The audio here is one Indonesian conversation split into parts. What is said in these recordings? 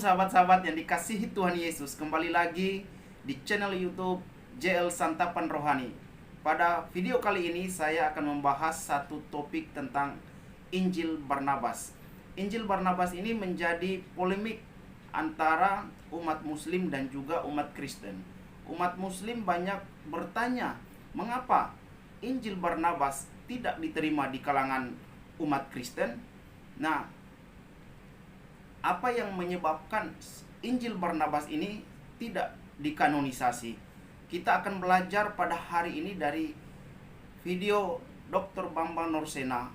sahabat-sahabat yang dikasihi Tuhan Yesus, kembali lagi di channel YouTube JL Santapan Rohani. Pada video kali ini saya akan membahas satu topik tentang Injil Barnabas. Injil Barnabas ini menjadi polemik antara umat Muslim dan juga umat Kristen. Umat Muslim banyak bertanya, mengapa Injil Barnabas tidak diterima di kalangan umat Kristen? Nah, apa yang menyebabkan Injil Barnabas ini tidak dikanonisasi? Kita akan belajar pada hari ini dari video Dr. Bambang Norsena.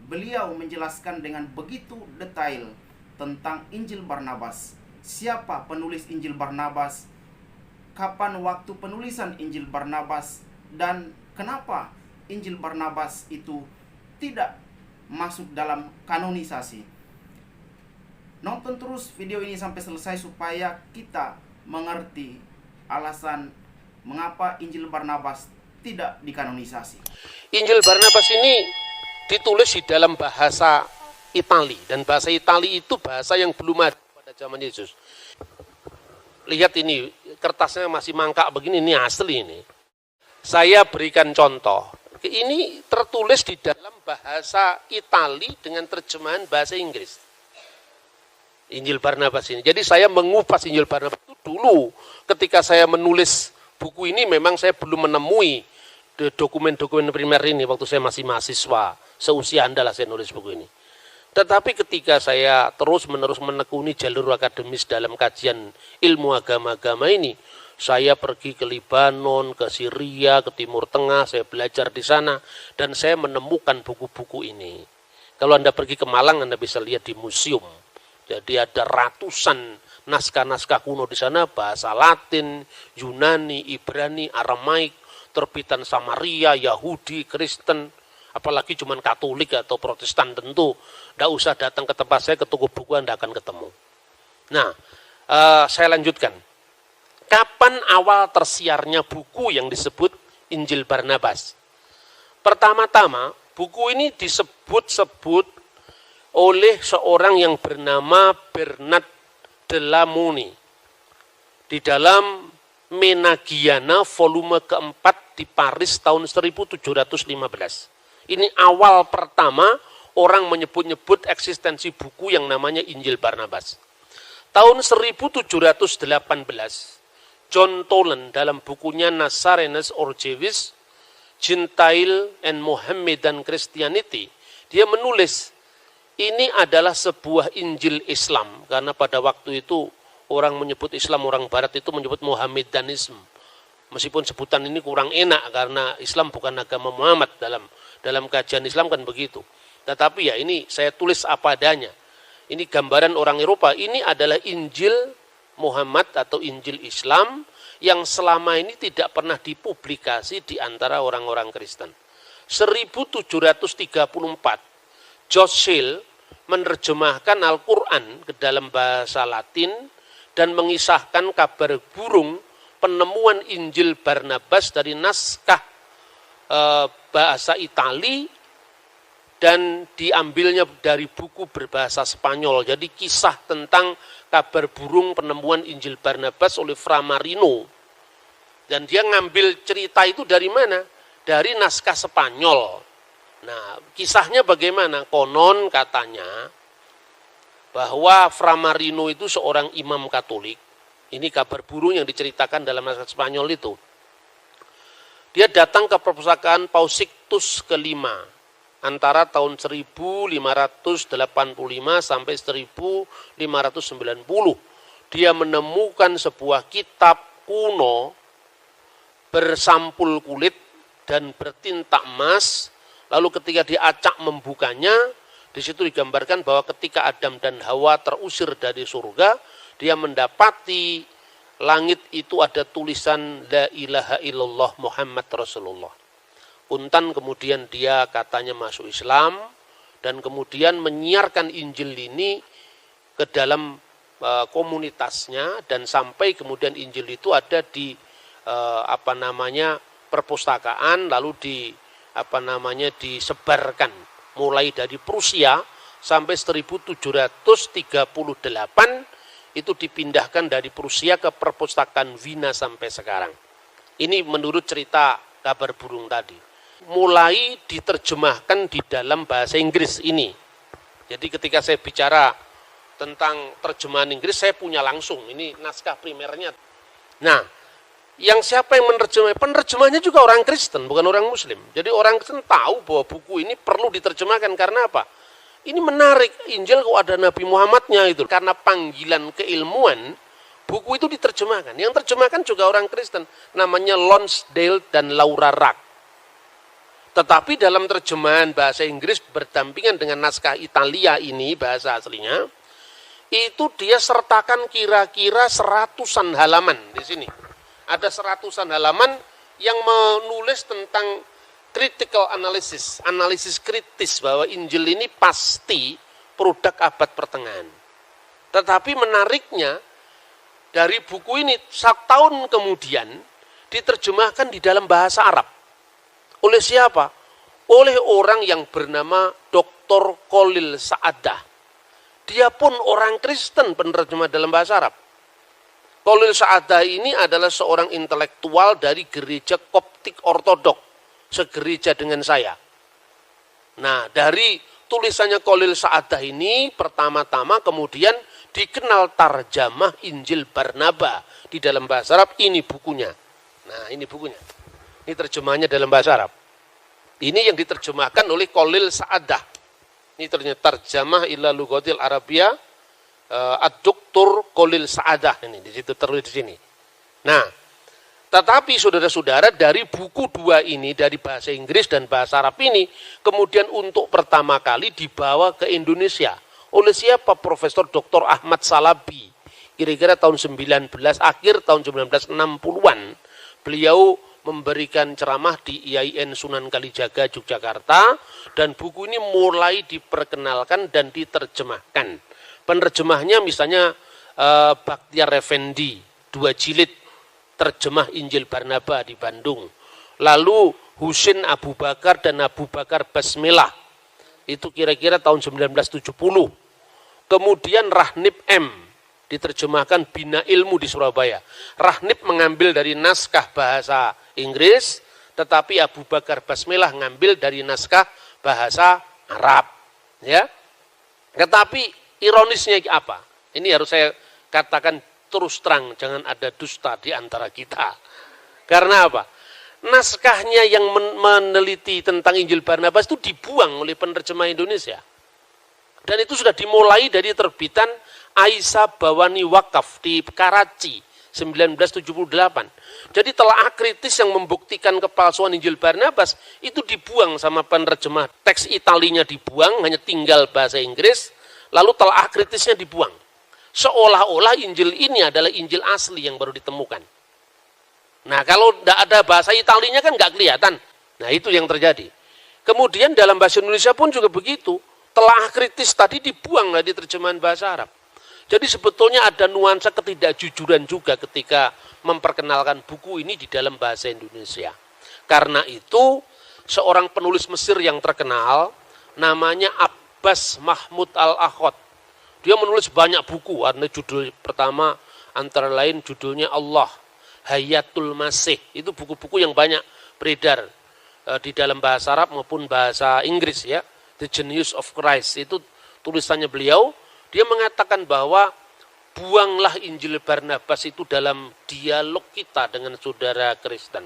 Beliau menjelaskan dengan begitu detail tentang Injil Barnabas. Siapa penulis Injil Barnabas? Kapan waktu penulisan Injil Barnabas? Dan kenapa Injil Barnabas itu tidak masuk dalam kanonisasi? Nonton terus video ini sampai selesai supaya kita mengerti alasan mengapa Injil Barnabas tidak dikanonisasi. Injil Barnabas ini ditulis di dalam bahasa Itali, dan bahasa Itali itu bahasa yang belum ada pada zaman Yesus. Lihat ini, kertasnya masih mangkak begini, ini asli ini. Saya berikan contoh. Ini tertulis di dalam bahasa Itali dengan terjemahan bahasa Inggris. Injil Barnabas ini. Jadi saya mengupas Injil Barnabas itu dulu. Ketika saya menulis buku ini memang saya belum menemui dokumen-dokumen primer ini waktu saya masih mahasiswa. Seusia Anda lah saya nulis buku ini. Tetapi ketika saya terus-menerus menekuni jalur akademis dalam kajian ilmu agama-agama ini, saya pergi ke Libanon, ke Syria, ke Timur Tengah, saya belajar di sana, dan saya menemukan buku-buku ini. Kalau Anda pergi ke Malang, Anda bisa lihat di museum. Jadi ada ratusan naskah-naskah kuno di sana, bahasa Latin, Yunani, Ibrani, Aramaik, terbitan Samaria, Yahudi, Kristen, apalagi cuman Katolik atau Protestan tentu. Tidak usah datang ke tempat saya, ke toko buku Anda akan ketemu. Nah, saya lanjutkan. Kapan awal tersiarnya buku yang disebut Injil Barnabas? Pertama-tama, buku ini disebut-sebut oleh seorang yang bernama Bernard de la Muni di dalam Menagiana volume keempat di Paris tahun 1715. Ini awal pertama orang menyebut-nyebut eksistensi buku yang namanya Injil Barnabas. Tahun 1718, John Toland dalam bukunya Nazarenes or Jewish, Gentile and Mohammedan Christianity, dia menulis ini adalah sebuah Injil Islam, karena pada waktu itu orang menyebut Islam, orang Barat itu menyebut Mohammedanisme. Meskipun sebutan ini kurang enak karena Islam bukan agama Muhammad, dalam kajian Islam kan begitu. Tetapi ya ini saya tulis apa adanya. Ini gambaran orang Eropa, ini adalah Injil Muhammad atau Injil Islam yang selama ini tidak pernah dipublikasi di antara orang-orang Kristen. 1734, George Shale menerjemahkan Al-Quran ke dalam bahasa Latin dan mengisahkan kabar burung penemuan Injil Barnabas dari naskah bahasa Itali dan diambilnya dari buku berbahasa Spanyol. Jadi kisah tentang kabar burung penemuan Injil Barnabas oleh Fra Marino. Dan dia ngambil cerita itu dari mana? Dari naskah Spanyol. Nah, kisahnya bagaimana? Konon katanya bahwa Fra Marino itu seorang imam Katolik. Ini kabar burung yang diceritakan dalam naskah Spanyol itu. Dia datang ke perpustakaan Paus Sixtus kelima antara tahun 1585 sampai 1590. Dia menemukan sebuah kitab kuno bersampul kulit dan bertinta emas. Lalu ketika diacak membukanya, di situ digambarkan bahwa ketika Adam dan Hawa terusir dari surga, dia mendapati langit itu ada tulisan La ilaha illallah Muhammad Rasulullah. Untan kemudian dia katanya masuk Islam, dan kemudian menyiarkan Injil ini ke dalam komunitasnya, dan sampai kemudian Injil itu ada di perpustakaan, lalu disebarkan mulai dari Prusia sampai 1738 itu dipindahkan dari Prusia ke perpustakaan Wina sampai sekarang. Ini menurut cerita kabar burung tadi. Mulai diterjemahkan di dalam bahasa Inggris ini. Jadi ketika saya bicara tentang terjemahan Inggris, saya punya langsung. Ini naskah primernya. Nah, yang siapa yang menerjemah? Penerjemahnya juga orang Kristen, bukan orang Muslim. Jadi orang Kristen tahu bahwa buku ini perlu diterjemahkan. Karena apa? Ini menarik, Injil kok ada Nabi Muhammadnya itu. Karena panggilan keilmuan, buku itu diterjemahkan. Yang terjemahkan juga orang Kristen. Namanya Lonsdale dan Laura Rack. Tetapi dalam terjemahan bahasa Inggris berdampingan dengan naskah Italia ini, bahasa aslinya, itu dia sertakan kira-kira 100-an halaman di sini. Ada 100-an halaman yang menulis tentang critical analysis, analisis kritis bahwa Injil ini pasti produk abad pertengahan. Tetapi menariknya, dari buku ini 1 tahun kemudian diterjemahkan di dalam bahasa Arab. Oleh siapa? Oleh orang yang bernama Dr. Khalil Sa'adah. Dia pun orang Kristen penerjemah dalam bahasa Arab. Khalil Sa'adah ini adalah seorang intelektual dari gereja Koptik Ortodok, segereja dengan saya. Nah, dari tulisannya Khalil Sa'adah ini pertama-tama kemudian dikenal tarjamah Injil Barnaba di dalam bahasa Arab. Ini bukunya. Nah, ini bukunya. Ini terjemahannya dalam bahasa Arab. Ini yang diterjemahkan oleh Khalil Sa'adah. Ini ternyata tarjamah ila lughatil Arabiyah ad-Doktor Khalil Sa'adah. Ini di situ tertulis di sini. Nah, tetapi saudara-saudara, dari buku 2 ini, dari bahasa Inggris dan bahasa Arab ini, kemudian untuk pertama kali dibawa ke Indonesia. Oleh siapa? Profesor Dr. Ahmad Salabi. Kira-kira tahun akhir tahun 1960-an, beliau memberikan ceramah di IAIN Sunan Kalijaga, Yogyakarta, dan buku ini mulai diperkenalkan dan diterjemahkan. Penerjemahnya misalnya Bakhtiar Effendi, 2 jilid, terjemah Injil Barnaba di Bandung. Lalu Husin Abu Bakar dan Abu Bakar Basmelah. Itu kira-kira tahun 1970. Kemudian Rahnib M. diterjemahkan Bina Ilmu di Surabaya. Rahnib mengambil dari naskah bahasa Inggris, tetapi Abu Bakar Basmelah ngambil dari naskah bahasa Arab. Ya. Tetapi ironisnya apa? Ini harus saya katakan terus terang, jangan ada dusta di antara kita. Karena apa? Naskahnya yang meneliti tentang Injil Barnabas itu dibuang oleh penerjemah Indonesia. Dan itu sudah dimulai dari terbitan Aisyah Bawani Wakaf di Karachi 1978. Jadi telaah kritis yang membuktikan kepalsuan Injil Barnabas itu dibuang sama penerjemah. Teks Italinya dibuang, hanya tinggal bahasa Inggris, lalu telaah kritisnya dibuang. Seolah-olah Injil ini adalah Injil asli yang baru ditemukan. Nah, kalau tidak ada bahasa Italinya kan nggak kelihatan. Nah, itu yang terjadi. Kemudian dalam bahasa Indonesia pun juga begitu. Telaah kritis tadi dibuang di terjemahan bahasa Arab. Jadi sebetulnya ada nuansa ketidakjujuran juga ketika memperkenalkan buku ini di dalam bahasa Indonesia. Karena itu, seorang penulis Mesir yang terkenal, namanya Abbas Mahmud Al-Akhod. Dia menulis banyak buku, ada judul pertama antara lain judulnya Allah, Hayatul Masih. Itu buku-buku yang banyak beredar di dalam bahasa Arab maupun bahasa Inggris ya. The Genius of Christ, itu tulisannya beliau. Dia mengatakan bahwa buanglah Injil Barnabas itu dalam dialog kita dengan saudara Kristen.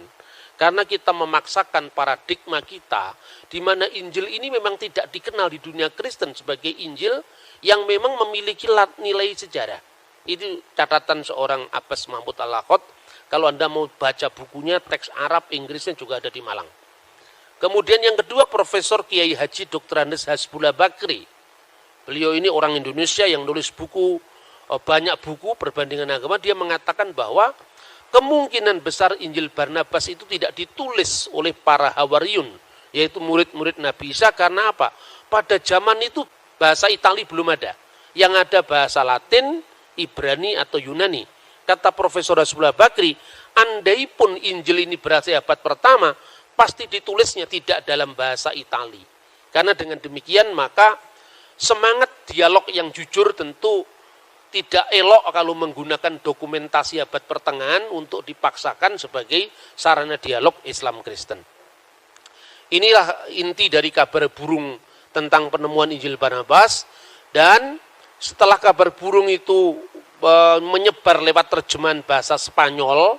Karena kita memaksakan paradigma kita, di mana Injil ini memang tidak dikenal di dunia Kristen sebagai Injil yang memang memiliki nilai sejarah. Itu catatan seorang Abbas Mahmud Al-Akhod. Kalau Anda mau baca bukunya, teks Arab, Inggrisnya juga ada di Malang. Kemudian yang kedua, Profesor Kiai Haji Dr. Andes Hasbullah Bakri. Beliau ini orang Indonesia yang nulis buku, banyak buku perbandingan agama. Dia mengatakan bahwa kemungkinan besar Injil Barnabas itu tidak ditulis oleh para Hawariyun, yaitu murid-murid Nabi Isa. Karena apa? Pada zaman itu bahasa Itali belum ada. Yang ada bahasa Latin, Ibrani atau Yunani. Kata Profesor Hasbullah Bakri, andai pun Injil ini berasal abad pertama, pasti ditulisnya tidak dalam bahasa Itali. Karena dengan demikian maka semangat dialog yang jujur tentu tidak elok kalau menggunakan dokumentasi abad pertengahan untuk dipaksakan sebagai sarana dialog Islam Kristen. Inilah inti dari kabar burung tentang penemuan Injil Barnabas, dan setelah kabar burung itu menyebar lewat terjemahan bahasa Spanyol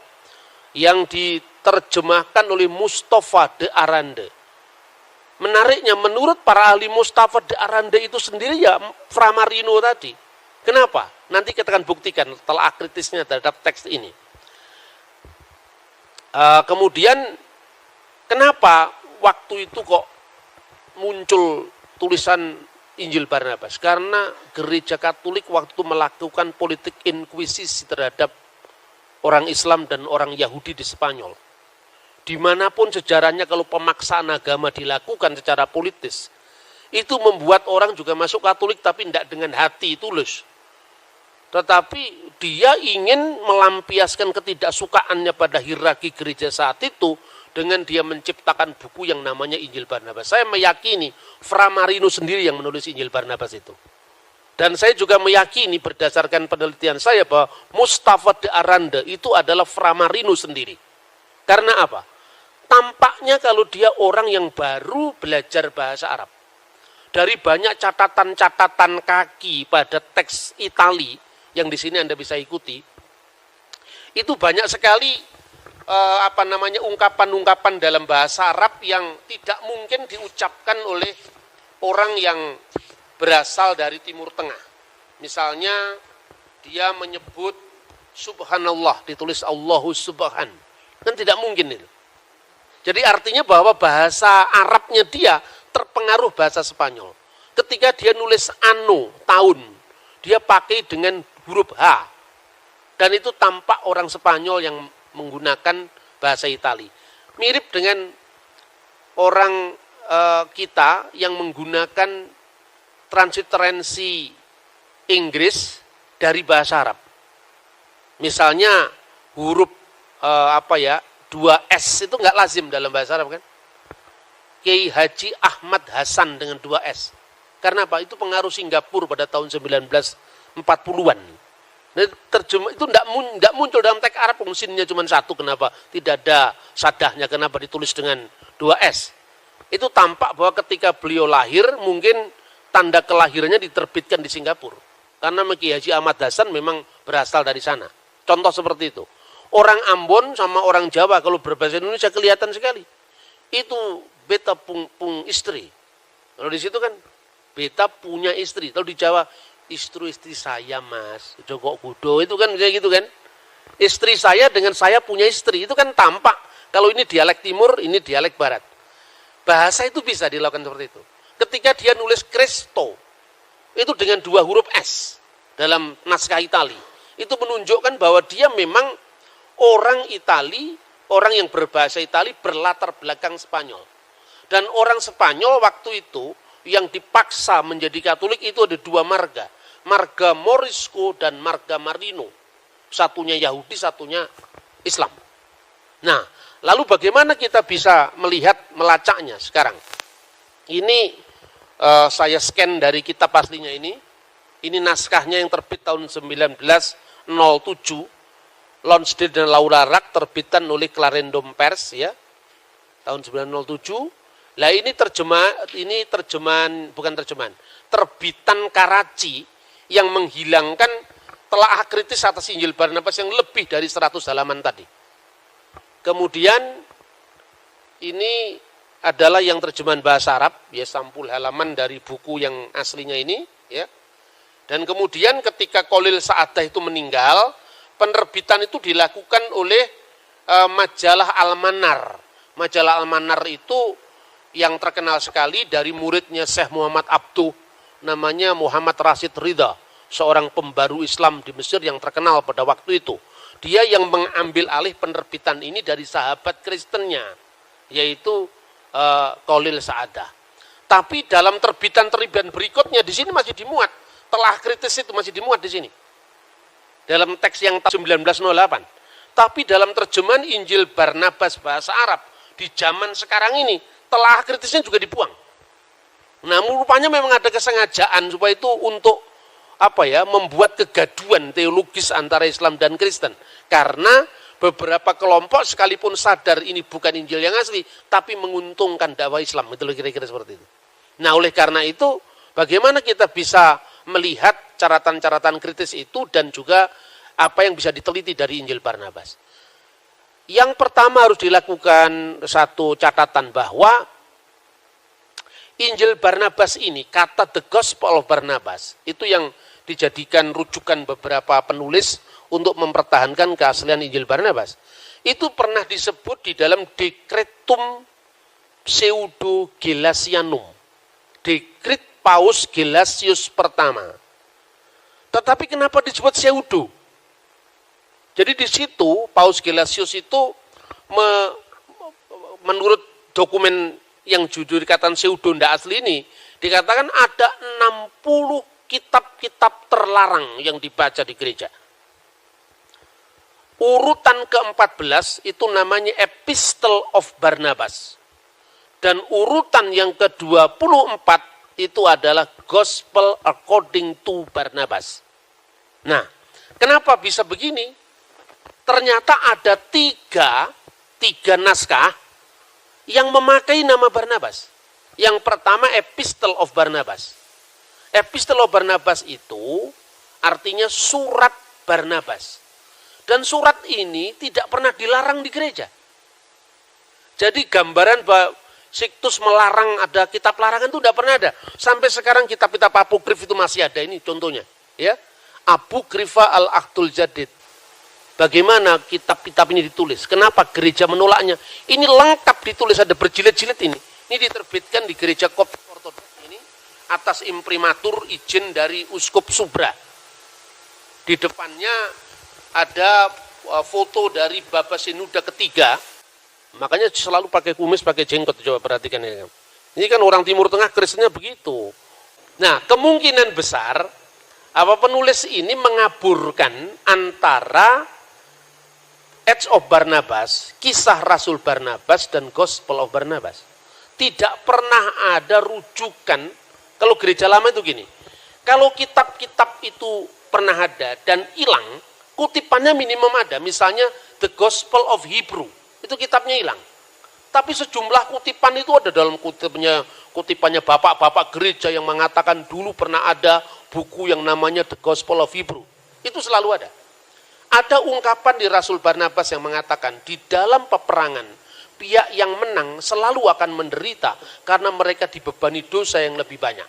yang diterjemahkan oleh Mustafa de Arande. Menariknya, menurut para ahli, Mustafa de Arande itu sendiri ya Framarino tadi. Kenapa? Nanti kita akan buktikan telah kritisnya terhadap teks ini. Kemudian kenapa waktu itu kok muncul tulisan Injil Barnabas? Karena gereja Katolik waktu melakukan politik inkuisisi terhadap orang Islam dan orang Yahudi di Spanyol. Dimanapun sejarahnya kalau pemaksaan agama dilakukan secara politis, itu membuat orang juga masuk Katolik tapi tidak dengan hati tulus. Tetapi dia ingin melampiaskan ketidaksukaannya pada hierarki gereja saat itu dengan dia menciptakan buku yang namanya Injil Barnabas. Saya meyakini Framarino sendiri yang menulis Injil Barnabas itu. Dan saya juga meyakini berdasarkan penelitian saya bahwa Mustafa de Arande itu adalah Framarino sendiri. Karena apa? Tampaknya kalau dia orang yang baru belajar bahasa Arab. Dari banyak catatan-catatan kaki pada teks Itali yang di sini Anda bisa ikuti, itu banyak sekali ungkapan-ungkapan dalam bahasa Arab yang tidak mungkin diucapkan oleh orang yang berasal dari Timur Tengah. Misalnya dia menyebut Subhanallah, ditulis Allahu Subhan. Kan tidak mungkin itu. Jadi artinya bahwa bahasa Arabnya dia terpengaruh bahasa Spanyol. Ketika dia nulis anno, tahun, dia pakai dengan huruf H. Dan itu tampak orang Spanyol yang menggunakan bahasa Itali. Mirip dengan orang kita yang menggunakan transliterasi Inggris dari bahasa Arab. Misalnya huruf 2S itu enggak lazim dalam bahasa Arab kan? Kiai Haji Ahmad Hasan dengan 2S. Karena apa? Itu pengaruh Singapura pada tahun 1940-an. Nah, terjemah itu enggak muncul dalam teks Arab, mesinnya cuma satu, kenapa? Tidak ada sadahnya, kenapa ditulis dengan 2S? Itu tampak bahwa ketika beliau lahir, mungkin tanda kelahirannya diterbitkan di Singapura. Karena Kiai Haji Ahmad Hasan memang berasal dari sana. Contoh seperti itu. Orang Ambon sama orang Jawa kalau berbahasa Indonesia kelihatan sekali. Itu beta pung istri. Kalau di situ kan beta punya istri. Kalau di Jawa istri saya mas, Joko Kudo itu kan kayak gitu kan. Istri saya dengan saya punya istri itu kan tampak. Kalau ini dialek timur, ini dialek barat. Bahasa itu bisa dilakukan seperti itu. Ketika dia nulis Cristo itu dengan 2 huruf S dalam naskah Itali, itu menunjukkan bahwa dia memang orang Itali, orang yang berbahasa Itali berlatar belakang Spanyol. Dan orang Spanyol waktu itu yang dipaksa menjadi Katolik itu ada 2 marga. Marga Morisco dan marga Marino. Satunya Yahudi, satunya Islam. Nah, lalu bagaimana kita bisa melacaknya sekarang? Ini saya scan dari kitab aslinya ini. Ini naskahnya yang terbit tahun 1907. Lonsdale dan Laura Rack, terbitan oleh Clarendon Pers ya, tahun 1907. Lah ini terbitan Karachi yang menghilangkan telaah kritis atas Injil Barnabas yang lebih dari 100 halaman tadi. Kemudian ini adalah yang terjemahan bahasa Arab, ya, sampul halaman dari buku yang aslinya ini ya. Dan kemudian ketika Khalil Sa'adah itu meninggal, penerbitan itu dilakukan oleh majalah Al-Manar. Majalah Al-Manar itu yang terkenal sekali dari muridnya Syekh Muhammad Abduh, namanya Muhammad Rashid Ridha, seorang pembaru Islam di Mesir yang terkenal pada waktu itu. Dia yang mengambil alih penerbitan ini dari sahabat Kristennya, yaitu Khalil Sa'adah. Tapi dalam terbitan-terbitan berikutnya di sini masih dimuat, telah kritis itu masih dimuat di sini. Dalam teks yang 1908. Tapi dalam terjemahan Injil Barnabas bahasa Arab di zaman sekarang ini, telah kritisnya juga dibuang. Namun rupanya memang ada kesengajaan supaya itu untuk membuat kegaduhan teologis antara Islam dan Kristen. Karena beberapa kelompok sekalipun sadar ini bukan Injil yang asli, tapi menguntungkan dakwah Islam. Itu kira-kira seperti itu. Nah, oleh karena itu, bagaimana kita bisa melihat catatan-catatan kritis itu dan juga apa yang bisa diteliti dari Injil Barnabas. Yang pertama harus dilakukan satu catatan bahwa Injil Barnabas ini, kata The Gospel of Barnabas, itu yang dijadikan rujukan beberapa penulis untuk mempertahankan keaslian Injil Barnabas. Itu pernah disebut di dalam Decretum Pseudo Gelasianum. Dekret Paus Gelasius pertama. Tetapi kenapa disebut pseudo? Jadi di situ Paus Gelasius itu menurut dokumen yang judul dikatakan pseudo ndak asli ini, dikatakan ada 60 kitab-kitab terlarang yang dibaca di gereja. Urutan ke-14 itu namanya Epistle of Barnabas. Dan urutan yang ke-24 itu adalah Gospel according to Barnabas. Nah, kenapa bisa begini? Ternyata ada tiga naskah yang memakai nama Barnabas. Yang pertama Epistle of Barnabas. Epistle of Barnabas itu artinya surat Barnabas. Dan surat ini tidak pernah dilarang di gereja. Jadi gambaran bahwa Sixtus melarang ada kitab larangan itu tidak pernah ada. Sampai sekarang kitab-kitab apokrif itu masih ada, ini contohnya. Ya, Apokrifa al-Ahdul Jadid. Bagaimana kitab-kitab ini ditulis? Kenapa gereja menolaknya? Ini lengkap ditulis, ada berjilid-jilid ini. Ini diterbitkan di gereja Koptik Ortodoks ini atas imprimatur izin dari Uskup Subra. Di depannya ada foto dari Bapak Sinuda ketiga. Makanya selalu pakai kumis, pakai jenggot. Coba perhatikan ini. Ini kan orang Timur Tengah Kristennya begitu. Nah, kemungkinan besar penulis ini mengaburkan antara Acts of Barnabas, kisah Rasul Barnabas dan Gospel of Barnabas. Tidak pernah ada rujukan. Kalau gereja lama itu gini. Kalau kitab-kitab itu pernah ada dan hilang, kutipannya minimum ada. Misalnya The Gospel of Hebrew. Itu kitabnya hilang. Tapi sejumlah kutipan itu ada dalam kutipannya bapak-bapak gereja yang mengatakan dulu pernah ada buku yang namanya The Gospel of Hebrew. Itu selalu ada. Ada ungkapan di Rasul Barnabas yang mengatakan di dalam peperangan pihak yang menang selalu akan menderita karena mereka dibebani dosa yang lebih banyak.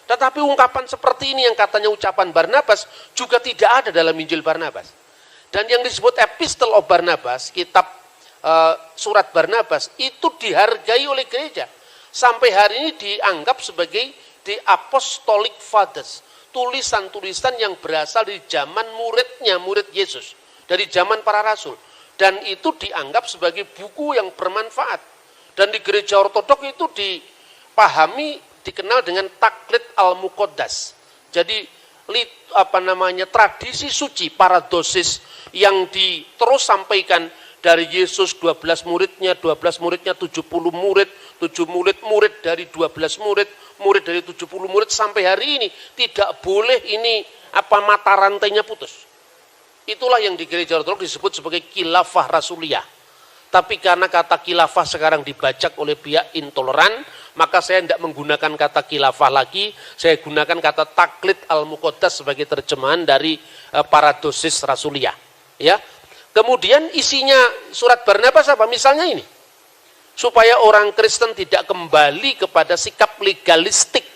Tetapi ungkapan seperti ini yang katanya ucapan Barnabas juga tidak ada dalam Injil Barnabas. Dan yang disebut Epistle of Barnabas, kitab surat Barnabas, itu dihargai oleh gereja. Sampai hari ini dianggap sebagai the Apostolic Fathers. Tulisan-tulisan yang berasal dari zaman murid Yesus. Dari zaman para rasul. Dan itu dianggap sebagai buku yang bermanfaat. Dan di gereja ortodoks itu dikenal dengan Taklid al-Muqaddas. Jadi tradisi suci, paradosis yang terus sampaikan dari Yesus 12 muridnya 70 murid, 7 murid dari 12 murid dari 70 murid sampai hari ini tidak boleh ini mata rantainya putus. Itulah yang di gereja ortodoks disebut sebagai khilafah rasuliyah. Tapi karena kata khilafah sekarang dibajak oleh pihak intoleran, maka saya tidak menggunakan kata khilafah lagi, saya gunakan kata taklid al-muqaddas sebagai terjemahan dari paradosis rasuliyah. Ya. Kemudian isinya surat Barnabas apa? Misalnya ini. Supaya orang Kristen tidak kembali kepada sikap legalistik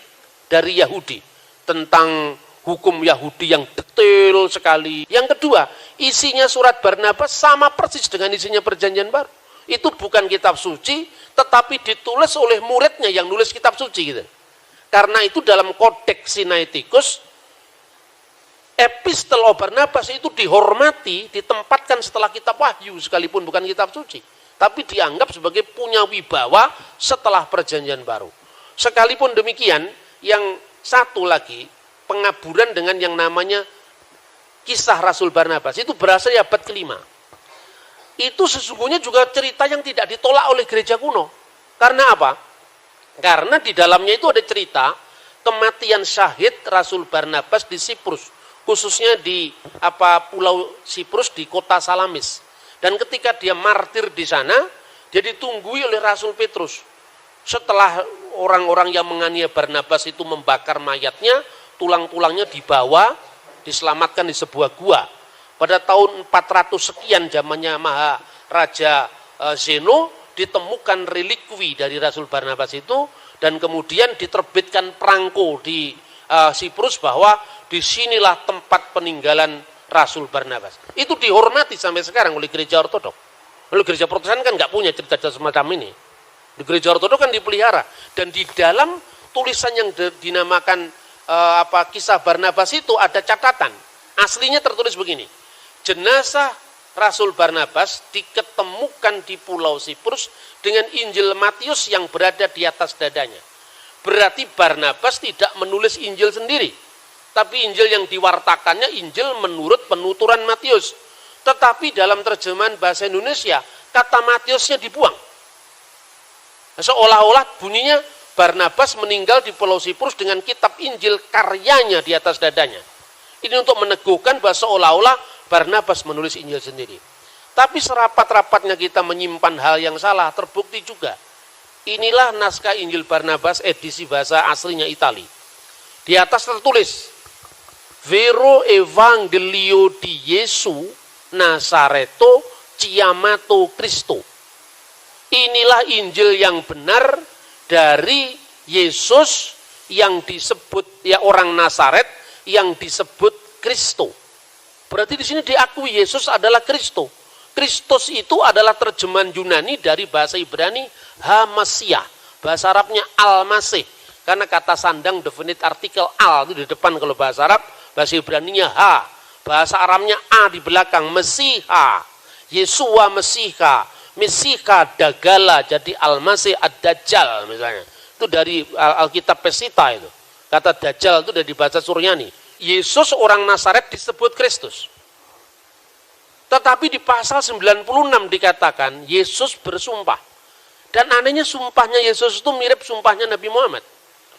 dari Yahudi tentang hukum Yahudi yang detail sekali. Yang kedua, isinya surat Barnabas sama persis dengan isinya Perjanjian Baru. Itu bukan kitab suci, tetapi ditulis oleh muridnya yang nulis kitab suci gitu. Karena itu dalam Kodeks Sinaiticus, Epistle of Barnabas itu dihormati, ditempatkan setelah kitab Wahyu sekalipun bukan kitab suci. Tapi dianggap sebagai punya wibawa setelah Perjanjian Baru. Sekalipun demikian, yang satu lagi, pengaburan dengan yang namanya kisah Rasul Barnabas, itu berasal dari abad ke-5. Itu sesungguhnya juga cerita yang tidak ditolak oleh gereja kuno. Karena apa? Karena di dalamnya itu ada cerita kematian syahid Rasul Barnabas di Siprus, khususnya di pulau Siprus di kota Salamis. Dan ketika dia martir di sana, dia ditunggui oleh Rasul Petrus. Setelah orang-orang yang menganiaya Barnabas itu membakar mayatnya, tulang-tulangnya dibawa, diselamatkan di sebuah gua. Pada tahun 400 sekian zamannya Maharaja Zeno, ditemukan relikwi dari Rasul Barnabas itu, dan kemudian diterbitkan perangko di Siprus bahwa disinilah tempat peninggalan Rasul Barnabas. Itu dihormati sampai sekarang oleh gereja Ortodok. Lalu gereja Protestan kan nggak punya cerita semacam ini. Di gereja Ortodok kan dipelihara, dan di dalam tulisan yang dinamakan kisah Barnabas itu ada catatan. Aslinya tertulis begini: jenazah Rasul Barnabas diketemukan di pulau Siprus dengan Injil Matius yang berada di atas dadanya. Berarti Barnabas tidak menulis Injil sendiri, tapi Injil yang diwartakannya Injil menurut penuturan Matius. Tetapi dalam terjemahan bahasa Indonesia, kata Matiusnya dibuang. Seolah-olah bunyinya Barnabas meninggal di pulau Siprus dengan kitab Injil karyanya di atas dadanya. Ini untuk meneguhkan bahwa seolah-olah Barnabas menulis Injil sendiri. Tapi serapat-rapatnya kita menyimpan hal yang salah, terbukti juga. Inilah naskah Injil Barnabas edisi bahasa aslinya Itali. Di atas tertulis, Vero Evangelio di Yesu Nazareto Chiamato Cristo. Inilah Injil yang benar dari Yesus yang disebut orang Nazaret yang disebut Kristo. Berarti di sini diakui Yesus adalah Kristo. Kristus itu adalah terjemahan Yunani dari bahasa Ibrani Hamasiah. Bahasa Arabnya Al-Masih. Karena kata sandang definite artikel al itu di depan kalau bahasa Arab, bahasa Ibraninya ha. Bahasa Arabnya a di belakang, Mesiha. Yesua Mesiha. Mesiha Dagala, jadi Al-Masih Ad-Dajjal misalnya. Itu dari Alkitab Pesita itu. Kata Dajjal itu dari bahasa Suryani. Yesus orang Nazaret disebut Kristus. Tetapi di pasal 96 dikatakan Yesus bersumpah. Dan anehnya sumpahnya Yesus itu mirip sumpahnya Nabi Muhammad.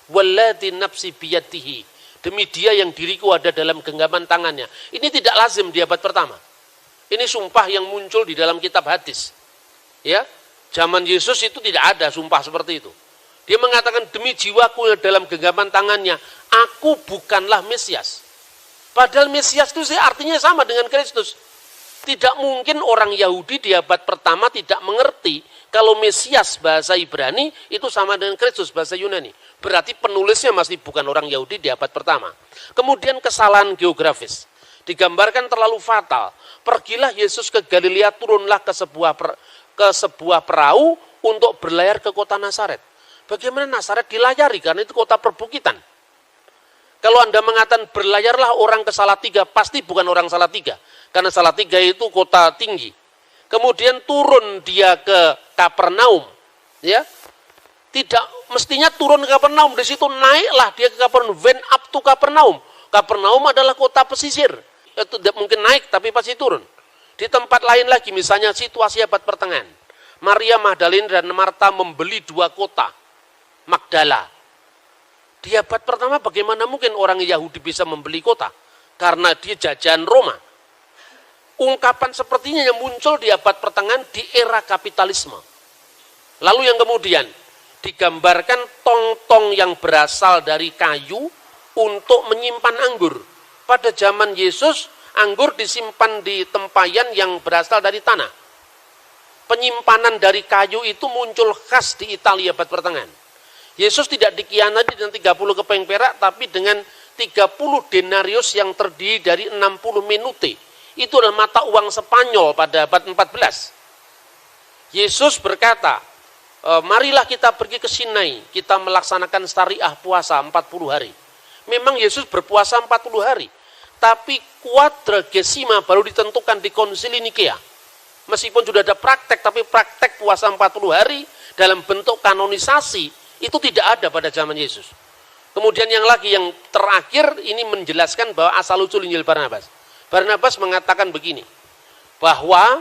Walladzi nafsi biyadihi. Demi dia yang diriku ada dalam genggaman tangannya. Ini tidak lazim di abad pertama. Ini sumpah yang muncul di dalam kitab hadis. Ya, zaman Yesus itu tidak ada sumpah seperti itu. Dia mengatakan demi jiwaku yang dalam genggaman tangannya, aku bukanlah Mesias. Padahal Mesias itu artinya sama dengan Kristus. Tidak mungkin orang Yahudi di abad pertama tidak mengerti kalau Mesias bahasa Ibrani itu sama dengan Kristus bahasa Yunani. Berarti penulisnya masih bukan orang Yahudi di abad pertama. Kemudian kesalahan geografis. Digambarkan terlalu fatal. Pergilah Yesus ke Galilea, turunlah ke sebuah perahu untuk berlayar ke kota Nazaret. Bagaimana Nazaret dilayari? Karena itu kota perbukitan. Kalau Anda mengatakan berlayarlah orang ke Salatiga, pasti bukan orang Salatiga. Karena Salatiga itu kota tinggi. Kemudian turun dia ke Kapernaum. Ya, tidak mestinya turun ke Kapernaum. Di situ naiklah dia ke Kapernaum. Went up to Kapernaum. Kapernaum adalah kota pesisir. Itu tidak mungkin naik, tapi pasti turun. Di tempat lain lagi, misalnya situasi abad pertengahan. Maria Magdalena dan Marta membeli 2 kota. Magdala. Di abad pertama bagaimana mungkin orang Yahudi bisa membeli kota? Karena dia jajahan Roma. Ungkapan sepertinya yang muncul di abad pertengahan di era kapitalisme. Lalu yang kemudian digambarkan tong-tong yang berasal dari kayu untuk menyimpan anggur. Pada zaman Yesus, anggur disimpan di tempayan yang berasal dari tanah. Penyimpanan dari kayu itu muncul khas di Italia abad pertengahan. Yesus tidak dikhianati dengan 30 keping perak, tapi dengan 30 denarius yang terdiri dari 60 minute. Itu adalah mata uang Spanyol pada abad 14. Yesus berkata, marilah kita pergi ke Sinai, kita melaksanakan syariah puasa 40 hari. Memang Yesus berpuasa 40 hari, tapi Quadragesima baru ditentukan di Konsili Nikea. Meskipun sudah ada praktek, tapi praktek puasa 40 hari dalam bentuk kanonisasi, itu tidak ada pada zaman Yesus. Kemudian yang lagi yang terakhir ini menjelaskan bahwa asal-usul Injil Barnabas. Barnabas mengatakan begini, bahwa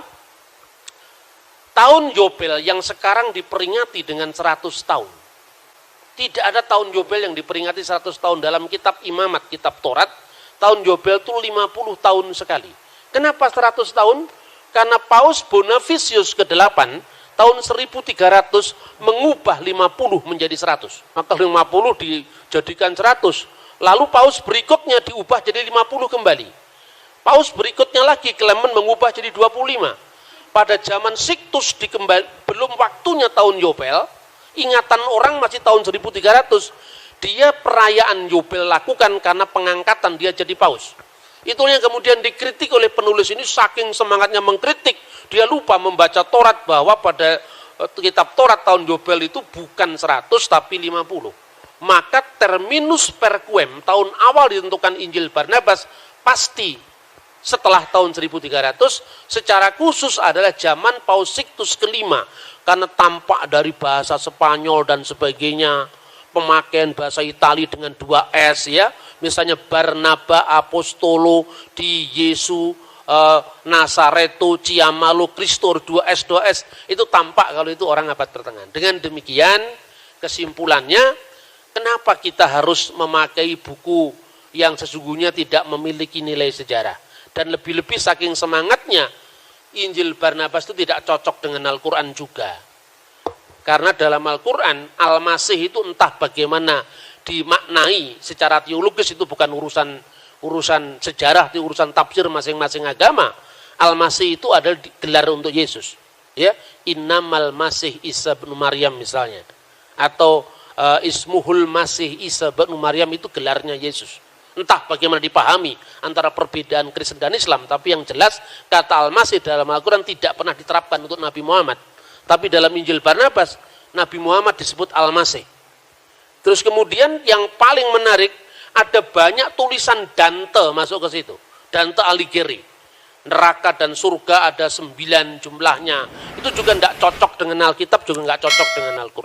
tahun Yobel yang sekarang diperingati dengan 100 tahun. Tidak ada tahun Yobel yang diperingati 100 tahun dalam kitab Imamat, kitab Taurat. Tahun Yobel itu 50 tahun sekali. Kenapa 100 tahun? Karena Paus Bonifacius ke-8 tahun 1300 mengubah 50 menjadi 100. Maka 50 dijadikan 100. Lalu Paus berikutnya diubah jadi 50 kembali. Paus berikutnya lagi Clement mengubah jadi 25. Pada zaman Sixtus belum waktunya tahun Yobel, ingatan orang masih tahun 1300. Dia perayaan Yobel lakukan karena pengangkatan dia jadi paus. Itu yang kemudian dikritik oleh penulis ini, saking semangatnya mengkritik, dia lupa membaca Taurat bahwa pada kitab Taurat tahun Yobel itu bukan 100 tapi 50. Maka terminus perquem, tahun awal ditentukan Injil Barnabas, pasti setelah tahun 1300, secara khusus adalah zaman Paus Sixtus kelima, karena tampak dari bahasa Spanyol dan sebagainya, pemakaian bahasa Itali dengan 2 S ya, misalnya Barnaba Apostolo di Yesu Nasareto Ciamalo Kristor 2S itu tampak kalau itu orang abad pertengahan. Dengan demikian kesimpulannya, kenapa kita harus memakai buku yang sesungguhnya tidak memiliki nilai sejarah? Dan lebih-lebih saking semangatnya Injil Barnabas itu tidak cocok dengan Al-Quran juga. Karena dalam Al-Quran, Al-Masih itu entah bagaimana dimaknai secara teologis, itu bukan urusan sejarah, itu urusan tafsir masing-masing agama. Al-Masih itu adalah gelar untuk Yesus. Ya, Innamal Masih Isa bin Maryam misalnya. Atau Ismuhul Masih Isa bin Maryam itu gelarnya Yesus. Entah bagaimana dipahami antara perbedaan Kristen dan Islam, tapi yang jelas kata Al-Masih dalam Al-Quran tidak pernah diterapkan untuk Nabi Muhammad. Tapi dalam Injil Barnabas, Nabi Muhammad disebut Al-Masih. Terus kemudian yang paling menarik, ada banyak tulisan Dante masuk ke situ. Dante Alighieri. Neraka dan surga ada 9 jumlahnya. Itu juga tidak cocok dengan Alkitab, juga nggak cocok dengan Al-Quran.